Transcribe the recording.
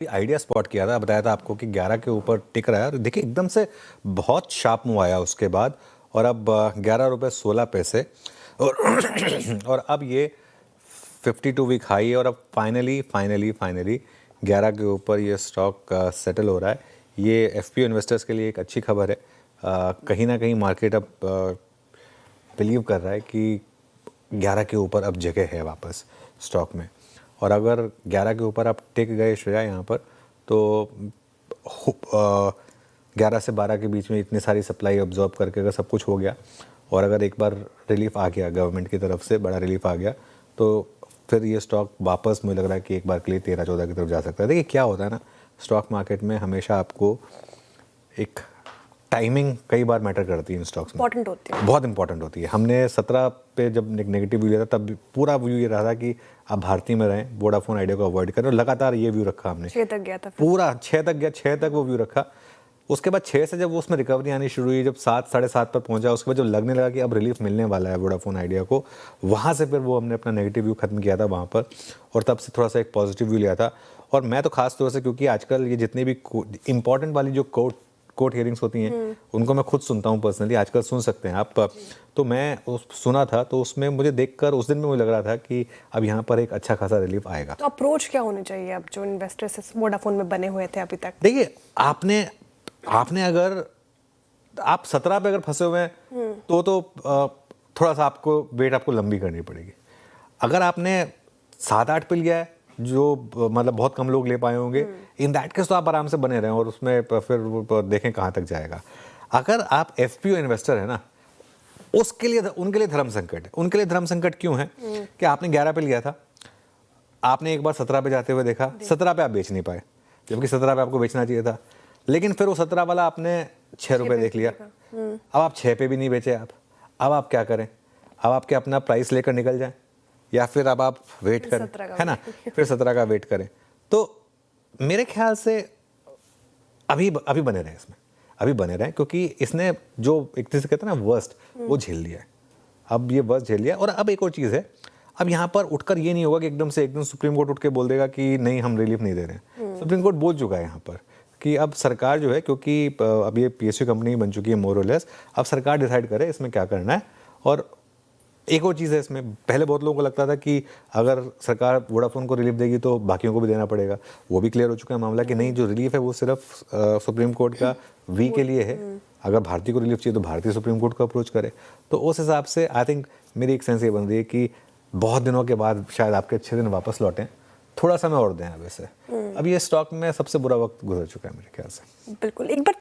Idea spot किया था, बताया था आपको कि 11 के ऊपर टिक रहा है और देखिए एकदम से बहुत शार्प मूव आया उसके बाद और अब 11 रुपये 16 पैसे और और अब ये 52 वीक हाई है और अब फाइनली 11 के ऊपर ये स्टॉक सेटल हो रहा है। ये एफपीओ इन्वेस्टर्स के लिए एक अच्छी खबर है। कहीं ना कहीं मार्केट अब बिलीव कर रहा है कि 11 के ऊपर अब जगह है वापस स्टॉक में। और अगर 11 के ऊपर आप टिक गए श्रेया यहाँ पर तो 11 से 12 के बीच में इतनी सारी सप्लाई ऑब्जॉर्व करके अगर सब कुछ हो गया और अगर एक बार रिलीफ आ गया गवर्नमेंट की तरफ से, बड़ा रिलीफ आ गया, तो फिर ये स्टॉक वापस मुझे लग रहा है कि एक बार के लिए 13-14 की तरफ जा सकता है। देखिए क्या होता है ना, स्टॉक मार्केट में हमेशा आपको एक टाइमिंग कई बार मैटर करती है इन स्टॉक्स में, इंपॉर्टेंट होती है, बहुत इंपॉर्टेंट होती है। हमने 17 पे जब नेगेटिव व्यू लिया था तब पूरा व्यू ये रहा था कि आप भारती में रहें, वोडाफोन आइडिया को अवॉइड करें और लगातार ये व्यू रखा हमने। 6 तक गया था फिर। पूरा 6 तक गया, 6 तक वो व्यू रखा। उसके बाद 6 से जब वो उसमें रिकवरी आनी शुरू हुई, जब 7 7.5 पर पहुंचा, उसके बाद जब लगने लगा कि अब रिलीफ मिलने वाला है वोडाफोन आइडिया को, वहाँ से फिर वो हमने अपना नेगेटिव व्यू खत्म किया था वहाँ पर और तब से थोड़ा सा एक पॉजिटिव व्यू लिया था। और मैं तो खास तौर से, क्योंकि आजकल ये जितनी भी इंपॉर्टेंट वाली जो कोर्ट हियरिंग्स होती हैं उनको मैं खुद सुनता हूँ पर्सनली, आजकल सुन सकते हैं आप, तो मैं सुना था तो उसमें मुझे देखकर उस दिन में मुझे लग रहा था कि अब यहाँ पर एक अच्छा खासा रिलीफ आएगा। तो अप्रोच क्या होनी चाहिए अब जो इन्वेस्टर्स वोडाफोन में बने हुए थे अभी तक? देखिए आपने अगर आप 17 पे अगर फंसे हुए हैं तो थोड़ा सा आपको वेट आपको लंबी करनी पड़ेगी। अगर आपने 7-8 पे लिया है, जो मतलब बहुत कम लोग ले पाए होंगे, इन दैट केस तो आप आराम से बने रहें और उसमें फिर देखें कहाँ तक जाएगा। अगर आप एफपीओ इन्वेस्टर है ना, उसके लिए उनके लिए धर्म संकट है। उनके लिए धर्म संकट क्यों है कि आपने 11 पे लिया था, आपने एक बार 17 पे जाते हुए देखा, 17 पे आप बेच नहीं पाए, जबकि 17 पे आपको बेचना चाहिए था। लेकिन फिर वो 17 वाला आपने 6 रुपये देख लिया, अब आप 6 पे भी नहीं बेचे। अब आप क्या करें? अब आपके अपना प्राइस लेकर निकल जाए या फिर अब आप वेट करें, है ना, फिर 17 का वेट करें। तो मेरे ख्याल से अभी बने रहें इसमें, अभी बने रहें, क्योंकि इसने जो एक तरह से कहते हैं ना वर्स्ट, वो झेल लिया है। अब ये वर्स्ट झेल लिया। और अब एक और चीज़ है, अब यहाँ पर उठकर ये नहीं होगा कि एकदम सुप्रीम कोर्ट उठ के बोल देगा कि नहीं हम रिलीफ नहीं दे रहे हैं। सुप्रीम कोर्ट बोल चुका है यहाँ पर कि अब सरकार जो है, क्योंकि अब ये पीएसयू कंपनी बन चुकी है मोर और लेस, अब सरकार डिसाइड करे इसमें क्या करना है। और एक और चीज़ है इसमें, पहले बहुत लोगों को लगता था कि अगर सरकार वोडाफोन को रिलीफ देगी तो बाकियों को भी देना पड़ेगा। वो भी क्लियर हो चुका है मामला कि नहीं, जो रिलीफ है वो सिर्फ सुप्रीम कोर्ट का वी के लिए है। अगर भारती को रिलीफ चाहिए तो भारतीय सुप्रीम कोर्ट को अप्रोच करे। तो उस हिसाब से आई थिंक मेरी एक सेंस ये बन रही है कि बहुत दिनों के बाद शायद आपके अच्छे दिन वापस लौटें, थोड़ा समय और दें अब इसे। अब ये स्टॉक में सबसे बुरा वक्त गुजर चुका है मेरे ख्याल से। बिल्कुल। एक बार